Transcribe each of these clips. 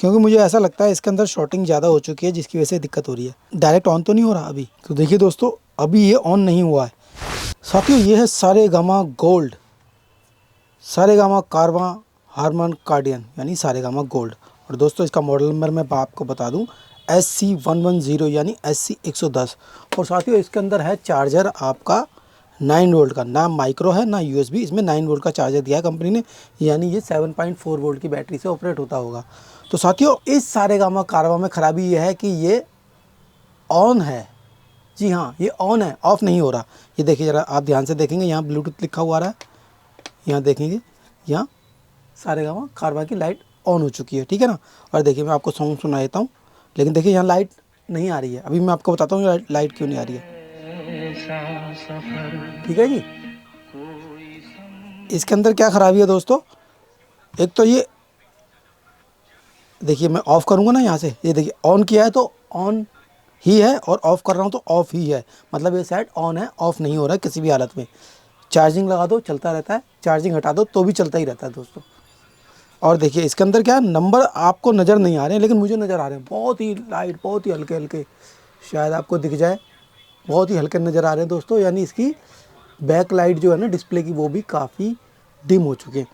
क्योंकि मुझे ऐसा लगता है इसके अंदर शॉर्टिंग ज़्यादा हो चुकी है, जिसकी वजह से दिक्कत हो रही है। डायरेक्ट ऑन तो नहीं हो रहा अभी। तो देखिए दोस्तों, अभी ये ऑन नहीं हुआ है। साथियों, ये है सारेगामा गोल्ड, सारेगामा कारवां हारमन कार्डियन, यानी सारेगामा गोल्ड। और दोस्तों, इसका मॉडल नंबर मैं आपको बता दूं, SC110 यानी SC110। और साथियों, इसके अंदर है चार्जर आपका 9 वोल्ट का, ना माइक्रो है ना USB, इसमें 9 वोल्ट का चार्जर दिया है कंपनी ने, यानी ये 7.4 वोल्ट की बैटरी से ऑपरेट होता होगा। तो साथियों, इस सारेगामा कारवां में ख़राबी ये है कि ये ऑन है। जी हाँ, ये ऑन है, ऑफ़ नहीं हो रहा। ये देखिए ज़रा, आप ध्यान से देखेंगे, यहाँ ब्लूटूथ लिखा हुआ रहा है, यहाँ देखेंगे, यहाँ सारेगामा कारवां की लाइट ऑन हो चुकी है, ठीक है ना। और देखिए, मैं आपको सॉन्ग सुना देता हूँ, लेकिन देखिए यहाँ लाइट नहीं आ रही है। अभी मैं आपको बताता हूँ लाइट क्यों नहीं आ रही है, ठीक है जी। इसके अंदर क्या ख़राबी है दोस्तों, एक तो ये देखिए, मैं ऑफ़ करूँगा ना यहाँ से, ये देखिए ऑन किया है तो ऑन ही है, और ऑफ़ कर रहा हूँ तो ऑफ़ ही है, मतलब ये साइड ऑन है, ऑफ़ नहीं हो रहा है किसी भी हालत में। चार्जिंग लगा दो चलता रहता है, चार्जिंग हटा दो तो भी चलता ही रहता है दोस्तों। और देखिए, इसके अंदर क्या है, नंबर आपको नज़र नहीं आ रहे हैं, लेकिन मुझे नज़र आ रहे हैं, बहुत ही लाइट, बहुत ही हल्के हल्के, शायद आपको दिख जाए, बहुत ही हल्के नज़र आ रहे हैं दोस्तों। यानी इसकी बैक लाइट जो है ना डिस्प्ले की, वो भी काफ़ी डिम हो चुके हैं।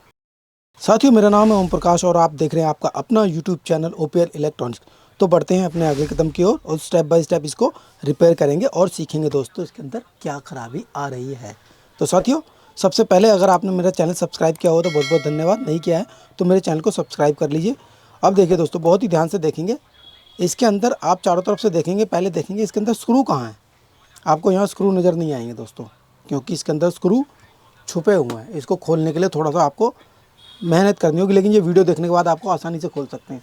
साथियों, मेरा नाम है ओम प्रकाश और आप देख रहे हैं आपका अपना यूट्यूब चैनल OPL इलेक्ट्रॉनिक्स। तो बढ़ते हैं अपने आगे कदम की ओर और स्टेप बाय स्टेप इसको रिपेयर करेंगे और सीखेंगे दोस्तों इसके अंदर क्या खराबी आ रही है। तो साथियों, सबसे पहले अगर आपने मेरा चैनल सब्सक्राइब किया हो तो बहुत बहुत धन्यवाद, नहीं किया है तो मेरे चैनल को सब्सक्राइब कर लीजिए। अब देखिए दोस्तों, बहुत ही ध्यान से देखेंगे, इसके अंदर आप चारों तरफ से देखेंगे, पहले देखेंगे इसके अंदर स्क्रू कहाँ है। आपको यहाँ स्क्रू नज़र नहीं आएंगे दोस्तों, क्योंकि इसके अंदर स्क्रू छुपे हुए हैं। इसको खोलने के लिए थोड़ा सा आपको मेहनत करनी होगी, लेकिन ये वीडियो देखने के बाद आपको आसानी से खोल सकते हैं।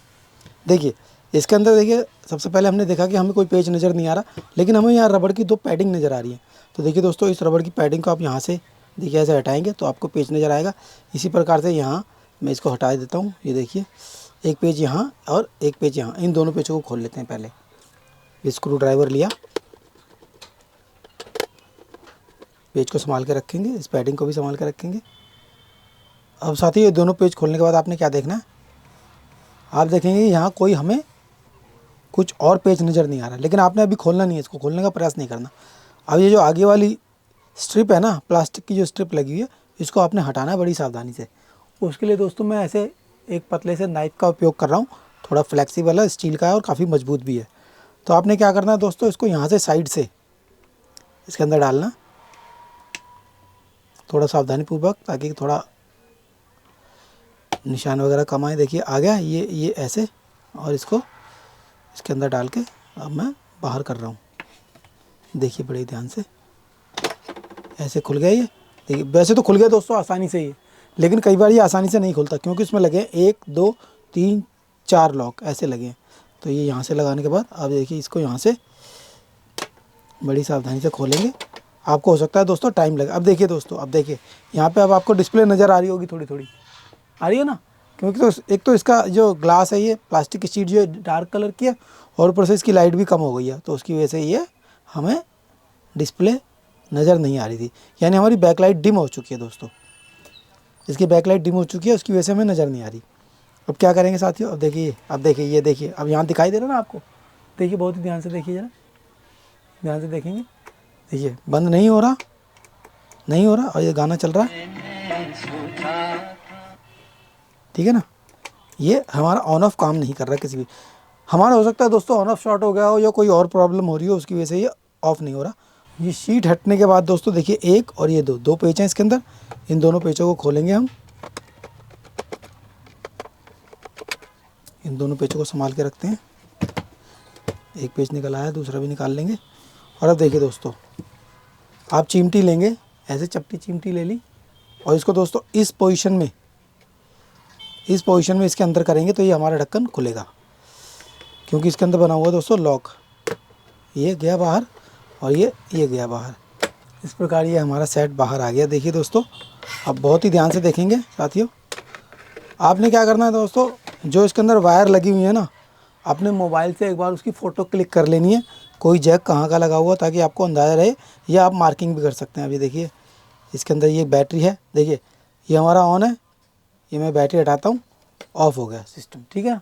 देखिए, इसके अंदर देखिए, सबसे पहले हमने देखा कि हमें कोई पेच नज़र नहीं आ रहा, लेकिन हमें यहाँ रबड़ की 2 पैडिंग नज़र आ रही है। तो देखिए दोस्तों, इस रबड़ की पैडिंग को आप यहाँ से देखिए ऐसे हटाएंगे तो आपको पेच नज़र आएगा। इसी प्रकार से यहाँ मैं इसको हटा देता हूँ। ये देखिए, एक पेज यहाँ और एक पेज यहाँ, इन दोनों पेचों को खोल लेते हैं। पहले स्क्रू ड्राइवर लिया, पेज को संभाल के रखेंगे, इस पैडिंग को भी संभाल के रखेंगे। अब साथियों, ये दोनों पेज खोलने के बाद आपने क्या देखना है, आप देखेंगे यहाँ कोई हमें कुछ और पेज नज़र नहीं आ रहा, लेकिन आपने अभी खोलना नहीं है, इसको खोलने का प्रयास नहीं करना। अब ये जो आगे वाली स्ट्रिप है ना, प्लास्टिक की जो स्ट्रिप लगी हुई है, इसको आपने हटाना है बड़ी सावधानी से। उसके लिए दोस्तों मैं ऐसे एक पतले से नाइफ का उपयोग कर रहा हूँ, थोड़ा फ्लेक्सिबल है, स्टील का है और काफ़ी मजबूत भी है। तो आपने क्या करना है दोस्तों, इसको यहाँ से साइड से इसके अंदर डालना, थोड़ा सावधानीपूर्वक, ताकि थोड़ा निशान वगैरह कम आए। देखिए आ गया ये ऐसे, और इसको इसके अंदर डाल के अब मैं बाहर कर रहा हूँ। देखिए बड़े ध्यान से, ऐसे खुल गया ये। देखिए, वैसे तो खुल गया दोस्तों आसानी से ये, लेकिन कई बार ये आसानी से नहीं खुलता, क्योंकि इसमें लगे 1 2 3 4 लॉक ऐसे लगे हैं। तो ये यहाँ से लगाने के बाद अब देखिए, इसको यहाँ से बड़ी सावधानी से खोलेंगे। आपको हो सकता है दोस्तों टाइम लगे। अब देखिए दोस्तों, अब देखिए यहाँ पे अब आपको डिस्प्ले नज़र आ रही होगी, थोड़ी थोड़ी आ रही है ना, क्योंकि तो एक तो इसका जो ग्लास है, ये प्लास्टिक की शीट जो है डार्क कलर की है, और ऊपर से इसकी लाइट भी कम हो गई है, तो उसकी वजह से ये हमें डिस्प्ले नज़र नहीं आ रही थी, यानी हमारी बैकलाइट डिम हो चुकी है दोस्तों। इसकी बैकलाइट डिम हो चुकी है, उसकी वजह से हमें नज़र नहीं आ रही। अब क्या करेंगे साथियों, अब देखिए, अब देखिए, ये देखिए, अब यहाँ दिखाई दे रहा है ना आपको, देखिए बहुत ही ध्यान से देखिए, ज़रा ध्यान से देखेंगे। देखिए बंद नहीं हो रहा, नहीं हो रहा, और ये गाना चल रहा है, ठीक है ना। ये हमारा ऑन ऑफ काम नहीं कर रहा किसी भी, हमारा हो सकता है दोस्तों ऑन ऑफ शॉर्ट हो गया हो या कोई और प्रॉब्लम हो रही हो, उसकी वजह से ये ऑफ़ नहीं हो रहा। ये शीट हटने के बाद दोस्तों देखिए, एक और ये दो पेच हैं इसके अंदर, इन दोनों पेचों को खोलेंगे हम, इन दोनों पेचों को संभाल के रखते हैं। एक पेच निकल आया, दूसरा भी निकाल लेंगे। और अब देखिए दोस्तों, आप चिमटी लेंगे, ऐसे चपटी चिमटी ले ली, और इसको दोस्तों इस पोजीशन में इसके अंदर करेंगे तो ये हमारा ढक्कन खुलेगा, क्योंकि इसके अंदर बना हुआ है दोस्तों लॉक। ये गया बाहर और ये गया बाहर, इस प्रकार ये हमारा सेट बाहर आ गया। देखिए दोस्तों, अब बहुत ही ध्यान से देखेंगे साथियों, आपने क्या करना है दोस्तों, जो इसके अंदर वायर लगी हुई है ना, अपने मोबाइल से एक बार उसकी फ़ोटो क्लिक कर लेनी है, कोई जैक कहाँ का लगा हुआ, ताकि आपको अंदाज़ा रहे, या आप मार्किंग भी कर सकते हैं। अभी देखिए, इसके अंदर ये बैटरी है, देखिए ये हमारा ऑन है, ये मैं बैटरी हटाता हूँ, ऑफ़ हो गया सिस्टम, ठीक है।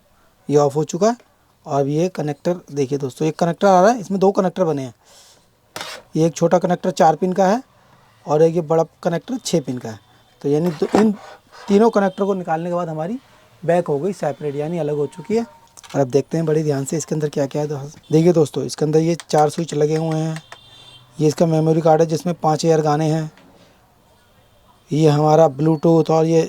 ये ऑफ हो चुका है। और ये कनेक्टर देखिए दोस्तों, एक कनेक्टर आ रहा है, इसमें 2 कनेक्टर बने हैं। ये एक छोटा कनेक्टर 4 पिन का है और एक ये बड़ा कनेक्टर 6 पिन का है। तो यानी इन तीनों कनेक्टर को निकालने के बाद हमारी बैक हो गई सेपरेट, यानी अलग हो चुकी है। और अब देखते हैं बड़े ध्यान से इसके अंदर क्या क्या है। देखिए दोस्तों, इसके अंदर ये 4 स्विच लगे हुए हैं। ये इसका मेमोरी कार्ड है जिसमें 5000 गाने हैं। ये हमारा ब्लूटूथ और ये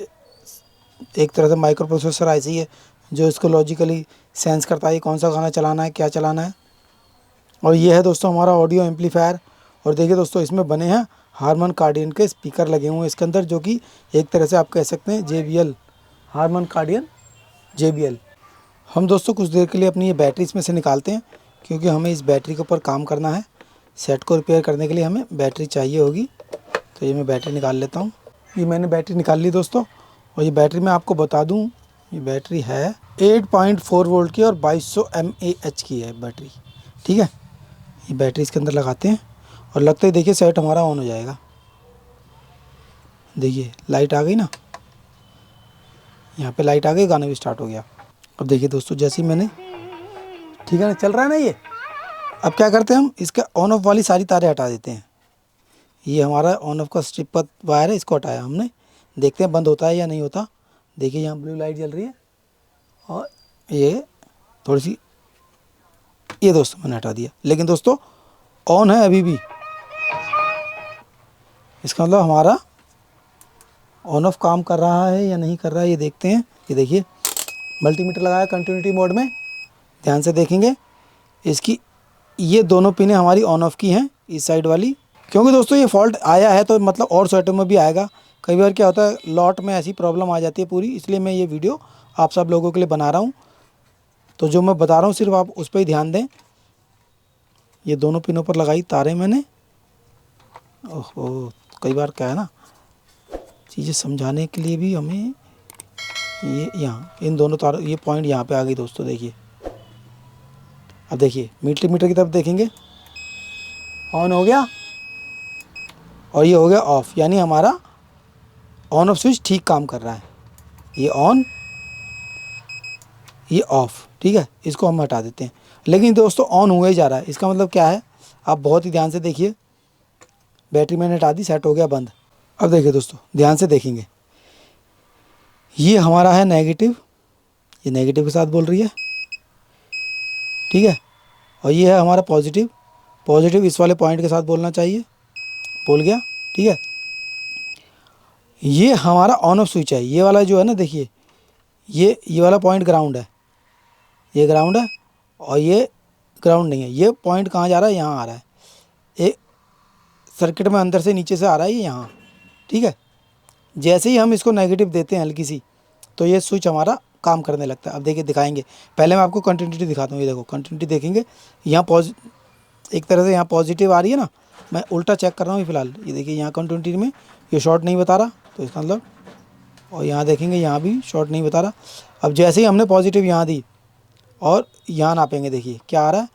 एक तरह से माइक्रो प्रोसेसर ऐसी है जो इसको लॉजिकली सेंस करता है कौन सा गाना चलाना है, क्या चलाना है। और ये है दोस्तों हमारा ऑडियो एम्पलीफायर। और देखिए दोस्तों, इसमें बने हैं हारमन कार्डियन के स्पीकर लगे हुए हैं इसके अंदर, जो कि एक तरह से आप कह सकते हैं JBL, हारमन कार्डियन JBL। हम दोस्तों कुछ देर के लिए अपनी ये बैटरी इसमें से निकालते हैं, क्योंकि हमें इस बैटरी के ऊपर काम करना है। सेट को रिपेयर करने के लिए हमें बैटरी चाहिए होगी। तो ये मैं बैटरी निकाल लेता हूँ। ये मैंने बैटरी निकाल ली दोस्तों। और ये बैटरी मैं आपको बता दूँ, ये बैटरी है 8.4 वोल्ट की और 2200 mAh की है बैटरी। ठीक है, ये बैटरी इसके अंदर लगाते हैं और लगता ही देखिए सेट हमारा ऑन हो जाएगा। देखिए लाइट आ गई ना, यहाँ पे लाइट आ गई, गाना भी स्टार्ट हो गया। अब देखिए दोस्तों, जैसे ही मैंने, ठीक है ना, चल रहा है ना ये। अब क्या करते हैं, हम इसका ऑन ऑफ वाली सारी तारें हटा देते हैं। ये हमारा ऑन ऑफ का स्ट्रिप पर वायर है, इसको हटाया हमने। देखते हैं बंद होता है या नहीं होता। देखिए यहाँ ब्लू लाइट जल रही है और ये थोड़ी सी, ये दोस्तों मैंने हटा दिया, लेकिन दोस्तों ऑन है अभी भी। इसका मतलब हमारा ऑन ऑफ काम कर रहा है या नहीं कर रहा है, ये देखते हैं। ये देखिए मल्टीमीटर लगाया कंटिन्यूटी मोड में, ध्यान से देखेंगे। इसकी ये दोनों पिनें हमारी ऑन ऑफ की हैं, इस साइड वाली। क्योंकि दोस्तों ये फॉल्ट आया है तो मतलब और सेटों में भी आएगा। कई बार क्या होता है, लॉट में ऐसी प्रॉब्लम आ जाती है पूरी, इसलिए मैं ये वीडियो आप सब लोगों के लिए बना रहा हूँ। तो जो मैं बता रहा हूँ सिर्फ आप उस पर ही ध्यान दें। ये दोनों पिनों पर लगाई तारें मैंने। ओहो, कई बार क्या है ना, चीज़ें समझाने के लिए भी हमें ये यहाँ इन दोनों तारों, ये पॉइंट यहाँ पे आ गई दोस्तों। देखिए अब देखिए मीटर की तरफ देखेंगे, ऑन हो गया और ये हो गया ऑफ, यानी हमारा ऑन ऑफ स्विच ठीक काम कर रहा है। ये ऑन, ये ऑफ, ठीक है। इसको हम हटा देते हैं, लेकिन दोस्तों ऑन हुआ ही जा रहा है। इसका मतलब क्या है, आप बहुत ही ध्यान से देखिए। बैटरी मैंने हटा दी, सेट हो गया बंद। अब देखिए दोस्तों, ध्यान से देखेंगे, ये हमारा है नेगेटिव, ये नेगेटिव के साथ बोल रही है, ठीक है। और ये है हमारा पॉजिटिव, पॉजिटिव इस वाले पॉइंट के साथ बोलना चाहिए, बोल गया, ठीक है। ये हमारा ऑन ऑफ स्विच है, ये वाला जो है ना, देखिए ये वाला पॉइंट ग्राउंड है, ये ग्राउंड है और ये ग्राउंड नहीं है। ये पॉइंट कहाँ जा रहा है, यहाँ आ रहा है। एक सर्किट में अंदर से नीचे से आ रहा है ये यहाँ, ठीक है। जैसे ही हम इसको नेगेटिव देते हैं हल्की सी, तो ये स्विच हमारा काम करने लगता है। अब देखिए दिखाएंगे, पहले मैं आपको कंटिन्यूटी दिखाता हूँ। ये देखो कंटिन्यूटी देखेंगे, यहाँ एक तरह से यहाँ पॉजिटिव आ रही है ना, मैं उल्टा चेक कर रहा हूँ फिलहाल। ये देखिए यहाँ कंटिन्यूटी में ये शॉर्ट नहीं बता रहा, तो इसका मतलब, और यहाँ देखेंगे यहाँ भी शॉर्ट नहीं बता रहा। अब जैसे ही हमने पॉजिटिव यहाँ दी और यहाँ नापेंगे, देखिए क्या आ रहा है,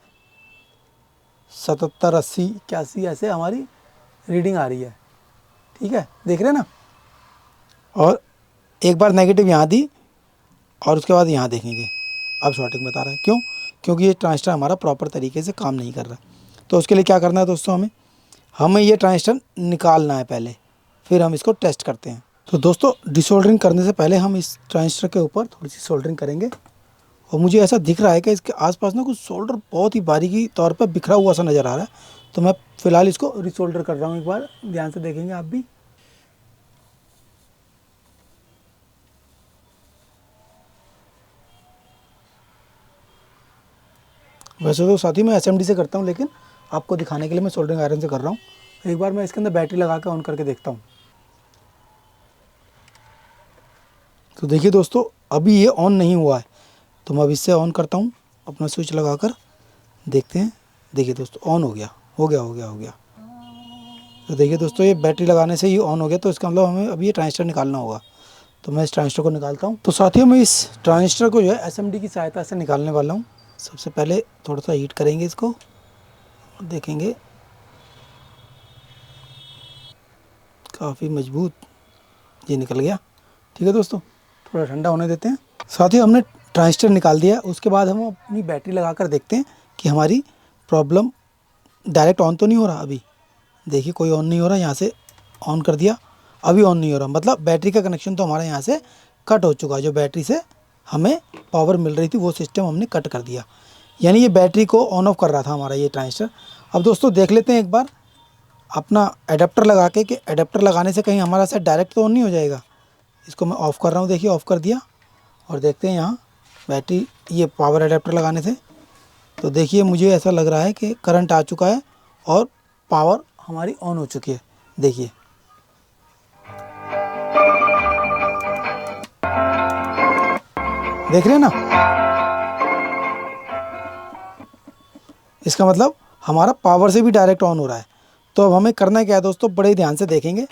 77, 80, 81 ऐसे हमारी रीडिंग आ रही है, ठीक है, देख रहे हैं ना। और एक बार नेगेटिव यहाँ दी और उसके बाद यहाँ देखेंगे, अब शॉर्टिंग बता रहा है। क्यों? क्योंकि ये ट्रांजिस्टर हमारा प्रॉपर तरीके से काम नहीं कर रहा। तो उसके लिए क्या करना है दोस्तों, हमें ये ट्रांजिस्टर निकालना है पहले, फिर हम इसको टेस्ट करते हैं। तो दोस्तों डिसोल्डरिंग करने से पहले हम इस ट्रांजिस्टर के ऊपर थोड़ी सी सोल्डरिंग करेंगे। और मुझे ऐसा दिख रहा है कि इसके आसपास ना कुछ सोल्डर बहुत ही बारीकी तौर पर बिखरा हुआ सा नज़र आ रहा है। तो मैं फ़िलहाल इसको रिसोल्डर कर रहा हूँ, एक बार ध्यान से देखेंगे आप भी। वैसे तो साथ ही मैं SMD से करता हूँ, लेकिन आपको दिखाने के लिए मैं सोल्डरिंग आयरन से कर रहा हूँ। एक बार मैं इसके अंदर बैटरी लगा के ऑन करके देखता हूँ। तो देखिए दोस्तों, अभी ये ऑन नहीं हुआ है, तो मैं अब इससे ऑन करता हूँ अपना स्विच लगाकर, देखते हैं। देखिए दोस्तों ऑन हो गया, हो गया, हो गया, हो गया। तो देखिए दोस्तों, ये बैटरी लगाने से ही ऑन हो गया। तो इसका मतलब हमें अभी ये ट्रांजिस्टर निकालना होगा। तो मैं इस ट्रांजिस्टर को निकालता हूँ। तो साथियों, मैं इस ट्रांजिस्टर को जो है SMD की सहायता से निकालने वाला हूँ। सबसे पहले थोड़ा सा हीट करेंगे इसको और देखेंगे, काफ़ी मजबूत ये निकल गया, ठीक है दोस्तों। थोड़ा ठंडा होने देते हैं। साथ ही हमने ट्रांजिस्टर निकाल दिया। उसके बाद हम अपनी बैटरी लगा कर देखते हैं कि हमारी प्रॉब्लम डायरेक्ट ऑन तो नहीं हो रहा। अभी देखिए कोई ऑन नहीं हो रहा, यहाँ से ऑन कर दिया, अभी ऑन नहीं हो रहा, मतलब बैटरी का कनेक्शन तो हमारा यहाँ से कट हो चुका है। जो बैटरी से हमें पावर मिल रही थी वो सिस्टम हमने कट कर दिया, यानी ये बैटरी को ऑन ऑफ कर रहा था हमारा ये ट्रांजिस्टर। अब दोस्तों देख लेते हैं एक बार अपना एडाप्टर लगा के कि एडाप्टर लगाने से कहीं हमारा सेट डायरेक्ट तो ऑन नहीं हो जाएगा। इसको मैं ऑफ़ कर रहा हूँ, देखिए ऑफ़ कर दिया, और देखते हैं यहाँ बैटरी ये पावर एडाप्टर लगाने से तो देखिए मुझे ऐसा लग रहा है कि करंट आ चुका है और पावर हमारी ऑन हो चुकी है। देखिए देख रहे हैं ना, इसका मतलब हमारा पावर से भी डायरेक्ट ऑन हो रहा है। तो अब हमें करना क्या है दोस्तों, बड़े ध्यान से देखेंगे,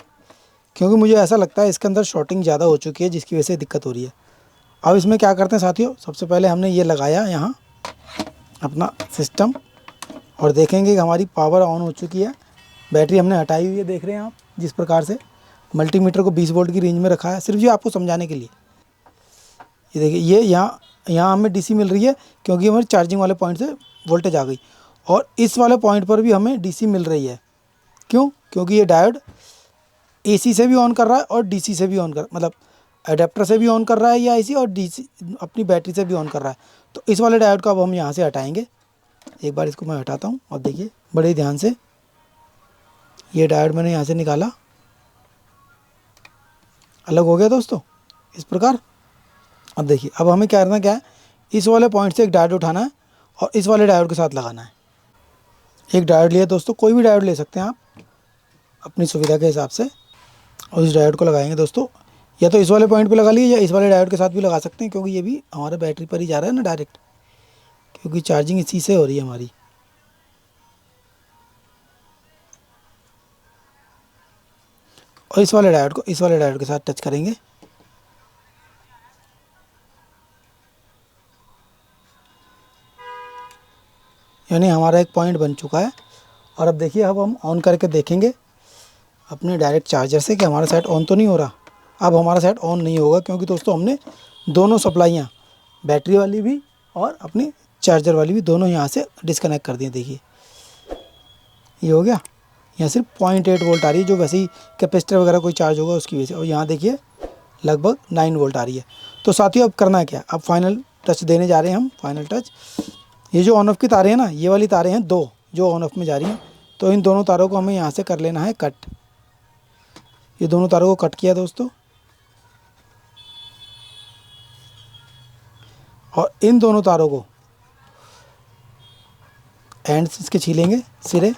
क्योंकि मुझे ऐसा लगता है इसके अंदर शॉर्टिंग ज़्यादा हो चुकी है जिसकी वजह से दिक्कत हो रही है। अब इसमें क्या करते हैं साथियों, सबसे पहले हमने ये लगाया यहाँ अपना सिस्टम और देखेंगे कि हमारी पावर ऑन हो चुकी है। बैटरी हमने हटाई हुई है, देख रहे हैं आप जिस प्रकार से मल्टीमीटर को 20 वोल्ट की रेंज में रखा है, सिर्फ ये आपको समझाने के लिए। ये देखिए ये यहाँ हमें डीसी मिल रही है क्योंकि हमारे चार्जिंग वाले पॉइंट से वोल्टेज आ गई, और इस वाले पॉइंट पर भी हमें डीसी मिल रही है। क्यों? क्योंकि ये डायोड एसी से भी ऑन कर रहा है और डीसी से भी ऑन कर, मतलब एडेप्टर से भी ऑन कर रहा है या एसी, और डीसी अपनी बैटरी से भी ऑन कर रहा है। तो इस वाले डायोड को अब हम यहाँ से हटाएंगे। एक बार इसको मैं हटाता हूँ और देखिए बड़े ध्यान से, ये डायोड मैंने यहाँ से निकाला, अलग हो गया दोस्तों इस प्रकार। अब देखिए अब हमें क्या करना क्या है, इस वाले पॉइंट से एक डायोड उठाना है और इस वाले डायोड के साथ लगाना है। एक डायोड लिया दोस्तों, कोई भी डायोड ले सकते हैं आप अपनी सुविधा के हिसाब से, और इस डायोड को लगाएंगे दोस्तों। या तो इस वाले पॉइंट पे लगा लिए या इस वाले डायोड के साथ भी लगा सकते हैं, क्योंकि ये भी हमारा बैटरी पर ही जा रहा है ना डायरेक्ट, क्योंकि चार्जिंग इसी से हो रही है हमारी। और इस वाले डायोड को इस वाले डायोड के साथ टच करेंगे। यानी हमारा एक पॉइंट बन चुका है। और अब देखिए अब हम ऑन करके देखेंगे अपने डायरेक्ट चार्जर से कि हमारा सेट ऑन तो नहीं हो रहा। अब हमारा सेट ऑन नहीं होगा क्योंकि दोस्तों हमने दोनों सप्लाइयाँ, बैटरी वाली भी और अपनी चार्जर वाली भी, दोनों यहाँ से डिस्कनेक्ट कर दिए। देखिए ये हो गया, यहाँ सिर्फ 0.8 वोल्ट आ रही है, जो वैसे ही कैपेसिटर वगैरह कोई चार्ज होगा उसकी वजह से, और यहाँ देखिए लगभग 9 वोल्ट आ रही है। तो साथियों अब करना है क्या, अब फाइनल टच देने जा रहे हैं हम, फाइनल टच। ये जो ऑन ऑफ की तारें हैं ना, ये वाली तारें हैं दो जो ऑन ऑफ में जा रही हैं, तो इन दोनों तारों को हमें यहाँ से कर लेना है कट। ये दोनों तारों को कट किया दोस्तों, और इन दोनों तारों को एंड्स इसके छीलेंगे सिरे,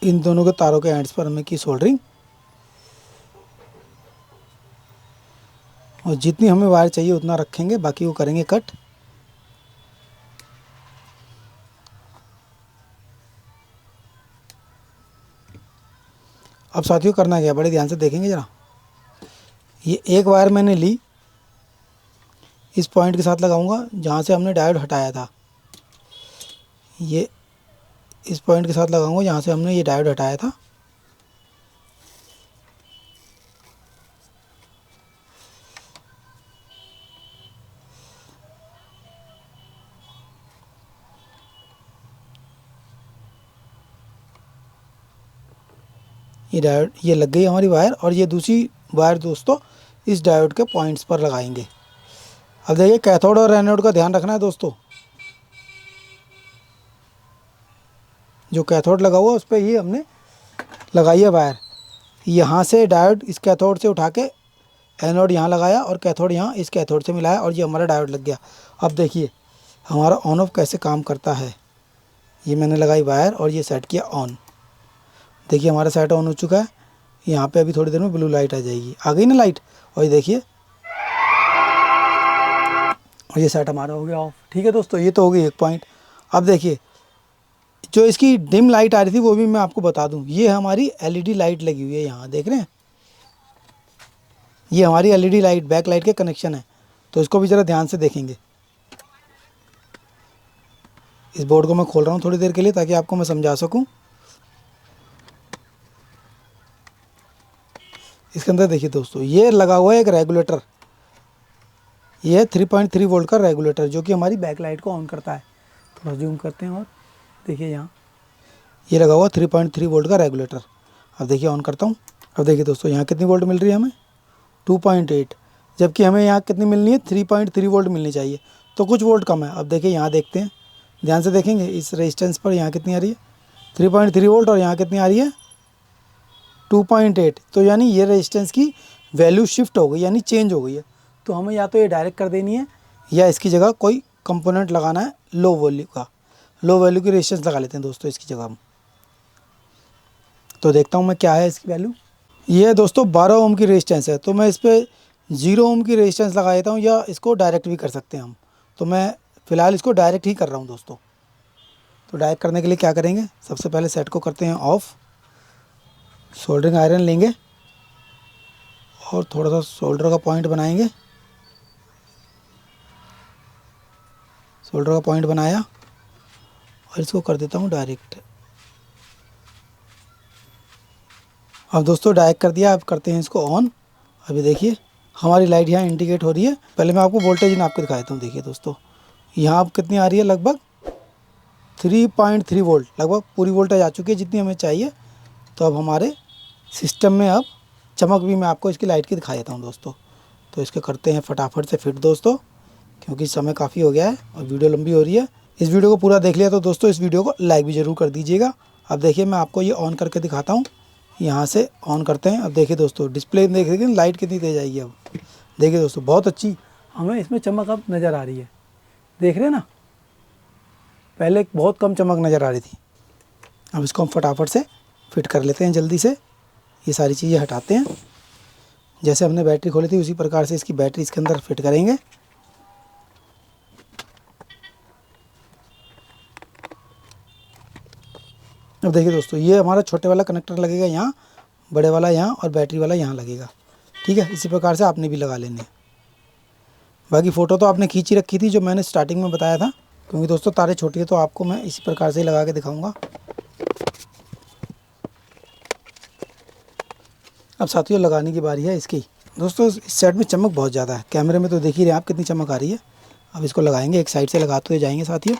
इन दोनों के तारों के एंड्स पर हमें की सोल्डरिंग, और जितनी हमें वायर चाहिए उतना रखेंगे, बाकी वो करेंगे कट। अब साथियों करना क्या, बड़े ध्यान से देखेंगे ज़रा। ये एक वायर मैंने ली, इस पॉइंट के साथ लगाऊंगा जहाँ से हमने डायोड हटाया था। ये इस पॉइंट के साथ लगाऊंगा जहाँ से हमने ये डायोड हटाया था। ये डायोड, ये लग गई हमारी वायर, और ये दूसरी वायर दोस्तों इस डायोड के पॉइंट्स पर लगाएंगे। अब देखिए कैथोड और एनोड का ध्यान रखना है दोस्तों। जो कैथोड लगा हुआ उस पर ही हमने लगाई है वायर, यहाँ से डायोड इस कैथोड से उठा के एनोड यहाँ लगाया और कैथोड यहाँ इस कैथोड से मिलाया, और ये हमारा डायोड लग गया। अब देखिए हमारा ऑन ऑफ कैसे काम करता है। ये मैंने लगाई वायर और ये सेट किया ऑन। देखिए हमारा सेट ऑन हो चुका है। यहाँ पे अभी थोड़ी देर में ब्लू लाइट आ जाएगी, आ गई ना लाइट, और ये देखिए, और ये सेट हमारा हो गया ऑफ। ठीक है दोस्तों, ये तो हो गई एक पॉइंट। अब देखिए जो इसकी डिम लाइट आ रही थी वो भी मैं आपको बता दूं, ये हमारी एलईडी लाइट लगी हुई है, यहाँ देख रहे हैं, ये हमारी एलईडी लाइट बैक लाइट के कनेक्शन है। तो इसको भी ज़रा ध्यान से देखेंगे। इस बोर्ड को मैं खोल रहा हूँ थोड़ी देर के लिए ताकि आपको मैं समझा सकूँ। इसके अंदर देखिए दोस्तों, ये लगा हुआ है एक रेगुलेटर, ये है 3.3 वोल्ट का रेगुलेटर जो कि हमारी बैकलाइट को ऑन करता है। थोड़ा जूम करते हैं और देखिए यहाँ ये लगा हुआ 3.3 वोल्ट का रेगुलेटर। अब देखिए ऑन करता हूँ। अब देखिए दोस्तों, यहाँ कितनी वोल्ट मिल रही है हमें, 2.8, जबकि हमें यहाँ कितनी मिलनी है, 3.3 वोल्ट मिलनी चाहिए, तो कुछ वोल्ट कम है। अब देखिए यहाँ देखते हैं, ध्यान से देखेंगे इस रेजिस्टेंस पर, यहाँ कितनी आ रही है 3.3 वोल्ट और यहाँ कितनी आ रही है 2.8। तो यानी ये रेजिस्टेंस की वैल्यू शिफ्ट हो गई, यानी चेंज हो गई है। तो हमें या तो ये डायरेक्ट कर देनी है या इसकी जगह कोई कंपोनेंट लगाना है लो वैल्यू का, लो वैल्यू की रेजिस्टेंस लगा लेते हैं दोस्तों इसकी जगह हम। तो देखता हूँ मैं क्या है इसकी वैल्यू। ये है दोस्तों 12 ओम की रेजिस्टेंस है, तो मैं इस पर 0 ओम की रेजिस्टेंस लगा देता हूँ, या इसको डायरेक्ट भी कर सकते हैं हम। तो मैं फ़िलहाल इसको डायरेक्ट ही कर रहा हूँ दोस्तों। तो डायरेक्ट करने के लिए क्या करेंगे, सबसे पहले सेट को करते हैं ऑफ़, सोल्डरिंग आयरन लेंगे और थोड़ा सा सोल्डर का पॉइंट बनाएंगे। सोल्डर का पॉइंट बनाया और इसको कर देता हूँ डायरेक्ट। अब दोस्तों डायरेक्ट कर दिया, अब करते हैं इसको ऑन। अभी देखिए हमारी लाइट यहाँ इंडिकेट हो रही है। पहले मैं आपको वोल्टेज नाप के दिखा देता हूँ। देखिए दोस्तों, यहाँ अब कितनी आ रही है, लगभग 3.3 वोल्ट, लगभग पूरी वोल्टेज आ चुकी है जितनी हमें चाहिए। तो अब हमारे सिस्टम में अब चमक भी मैं आपको इसकी लाइट की दिखा देता हूँ दोस्तों। तो इसके करते हैं फटाफट से फिट दोस्तों, क्योंकि समय काफ़ी हो गया है और वीडियो लंबी हो रही है। इस वीडियो को पूरा देख लिया तो दोस्तों इस वीडियो को लाइक भी ज़रूर कर दीजिएगा। अब देखिए मैं आपको ये ऑन करके दिखाता हूँ, यहाँ से ऑन करते हैं। अब देखिए दोस्तों, डिस्प्ले देख रहे हैं लाइट कितनी तेज आएगी। अब देखिए दोस्तों, बहुत अच्छी हमें इसमें चमक अब नज़र आ रही है, देख रहे हैं ना, पहले बहुत कम चमक नज़र आ रही थी। अब इसको हम फटाफट से फिट कर लेते हैं जल्दी से। ये सारी चीज़ें हटाते हैं, जैसे हमने बैटरी खोली थी उसी प्रकार से इसकी बैटरी इसके अंदर फिट करेंगे। अब देखिए दोस्तों, ये हमारा छोटे वाला कनेक्टर लगेगा यहाँ, बड़े वाला यहाँ और बैटरी वाला यहाँ लगेगा। ठीक है, इसी प्रकार से आपने भी लगा लेने। बाकी फ़ोटो तो आपने खींची रखी थी जो मैंने स्टार्टिंग में बताया था, क्योंकि दोस्तों तारे छोटी है तो आपको मैं इसी प्रकार से ही लगा के दिखाऊंगा। अब साथियों लगाने की बारी है इसकी। दोस्तों इस सेट में चमक बहुत ज़्यादा है, कैमरे में तो देख ही रहे हैं आप कितनी चमक आ रही है। अब इसको लगाएंगे, एक साइड से लगाते हुए जाएंगे साथियों।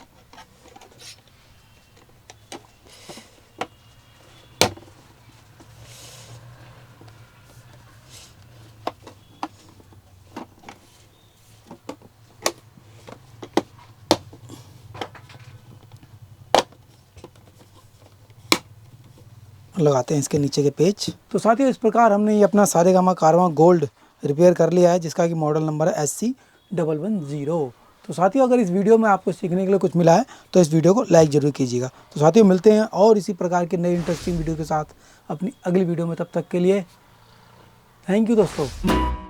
लगाते हैं इसके नीचे के पेज। तो साथियों इस प्रकार हमने ये अपना सारेगामा कारवां गोल्ड रिपेयर कर लिया है, जिसका कि मॉडल नंबर है SC110। तो साथियों अगर इस वीडियो में आपको सीखने के लिए कुछ मिला है तो इस वीडियो को लाइक ज़रूर कीजिएगा। तो साथियों मिलते हैं और इसी प्रकार के नई इंटरेस्टिंग वीडियो के साथ अपनी अगली वीडियो में। तब तक के लिए थैंक यू दोस्तों।